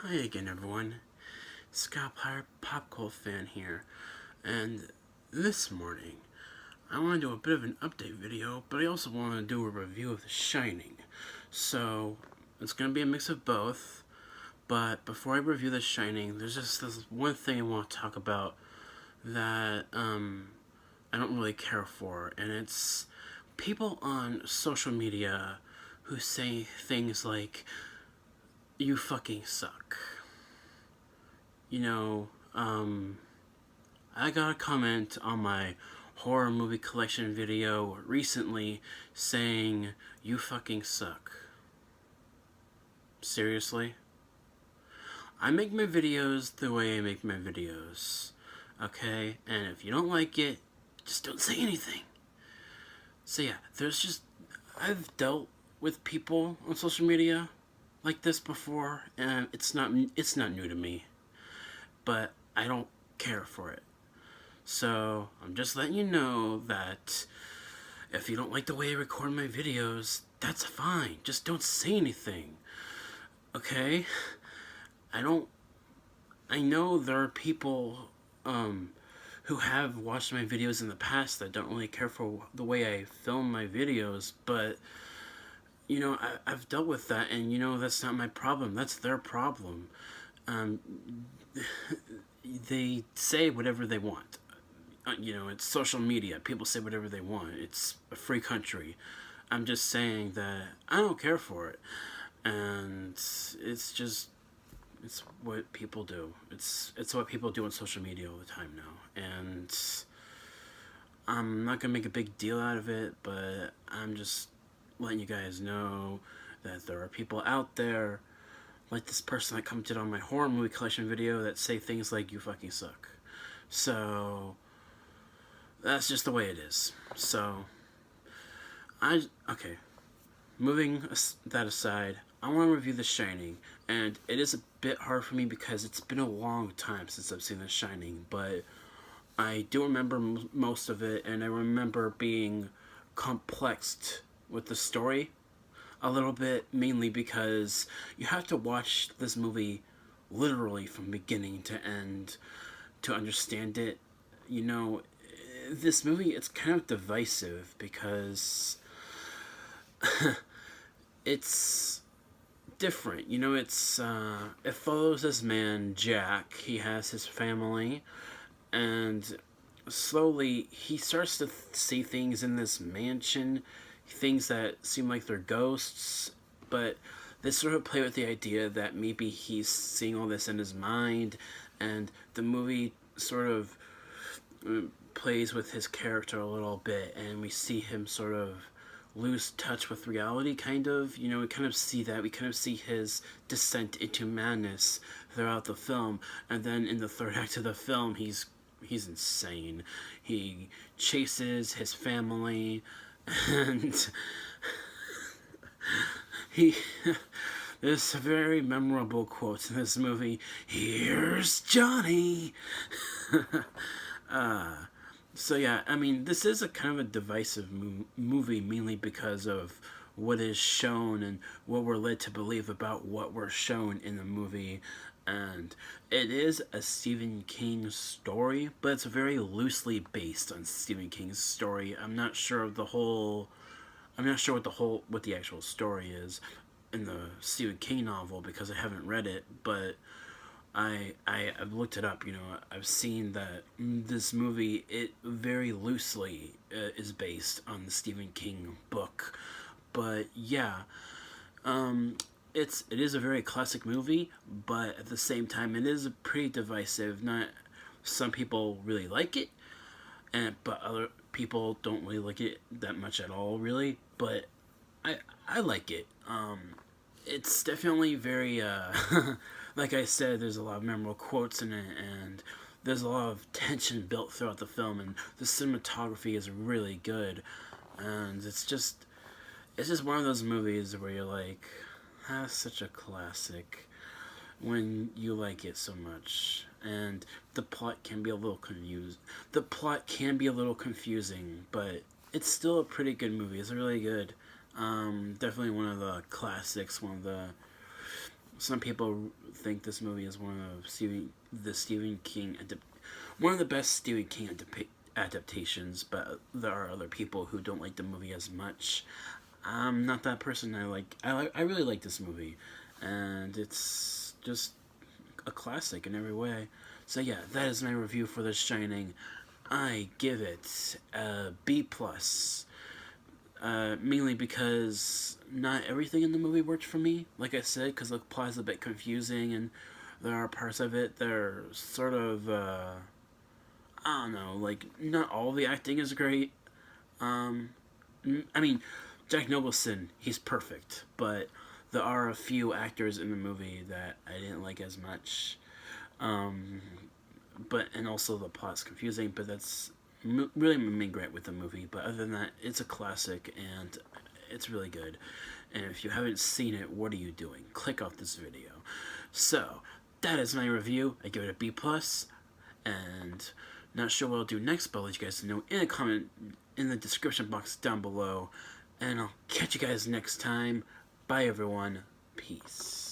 Hi again, everyone. Scott Popcult fan here, and this morning I want to do a bit of an update video, but I also want to do a review of The Shining. So it's going to be a mix of both. But before I review The Shining, there's just this one thing I want to talk about that I don't really care for, and it's people on social media who say things like, "You fucking suck." You know, I got a comment on my horror movie collection video recently saying, "You fucking suck." Seriously? I make my videos the way I make my videos. Okay? And if you don't like it, just don't say anything. So yeah, I've dealt with people on social media like this before, and it's not new to me. But I don't care for it. So I'm just letting you know that if you don't like the way I record my videos, that's fine. Just don't say anything. Okay? I don't. I know there are people who have watched my videos in the past that don't really care for the way I film my videos, but I've dealt with that, and that's not my problem. That's their problem. Um, they say whatever they want. It's social media. People say whatever they want. It's a free country. I'm just saying that I don't care for it, and it's what people do. It's what people do on social media all the time now, and I'm not gonna make a big deal out of it, but I'm just letting you guys know that there are people out there like this person that commented on my horror movie collection video that say things like "you fucking suck." So that's just the way it is. So okay. Moving that aside, I want to review The Shining, and it is a bit hard for me because it's been a long time since I've seen The Shining, but I do remember most of it, and I remember being complexed with the story a little bit, mainly because you have to watch this movie literally from beginning to end to understand it. This movie, it's kind of divisive because it's different. It follows this man, Jack. He has his family, and slowly he starts to see things in this mansion, things that seem like they're ghosts, but they sort of play with the idea that maybe he's seeing all this in his mind, and the movie sort of plays with his character a little bit, and we see him sort of lose touch with reality, kind of. We kind of see that. We kind of see his descent into madness throughout the film, and then in the third act of the film, he's insane. He chases his family, and he. There's very memorable quotes in this movie. "Here's Johnny." So yeah, I mean, this is a kind of a divisive movie, mainly because of what is shown and what we're led to believe about what we're shown in the movie. And it is a Stephen King story, but it's very loosely based on Stephen King's story. I'm not sure what the actual story is in the Stephen King novel because I haven't read it, but I've looked it up. I've seen that this movie, it very loosely is based on the Stephen King book. But yeah, it is a very classic movie, but at the same time, it is pretty divisive. Not Some people really like it, but other people don't really like it that much at all, really. But I like it. It's definitely very like I said, there's a lot of memorable quotes in it, and there's a lot of tension built throughout the film, and the cinematography is really good, and it's just one of those movies where you're like, that's such a classic when you like it so much. And the plot can be a little confusing, but it's still a pretty good movie. It's really good. Definitely one of the classics, one of the Some people think this movie is one of the best Stephen King adaptations, but there are other people who don't like the movie as much. I'm not that person. I really like this movie, and it's just a classic in every way. So yeah, that is my review for The Shining. I give it a B plus. Mainly because not everything in the movie worked for me. Like I said, because the plot is a bit confusing, and there are parts of it that are sort of I don't know. Like not all the acting is great. Um, I mean, Jack Nicholson, he's perfect, but there are a few actors in the movie that I didn't like as much. Um, and also the plot's confusing, but that's really my main gripe with the movie. But other than that, it's a classic and it's really good. And if you haven't seen it, what are you doing? Click off this video. So that is my review. I give it a B plus, and not sure what I'll do next, but I'll let you guys know in a comment in the description box down below. And I'll catch you guys next time. Bye everyone. Peace.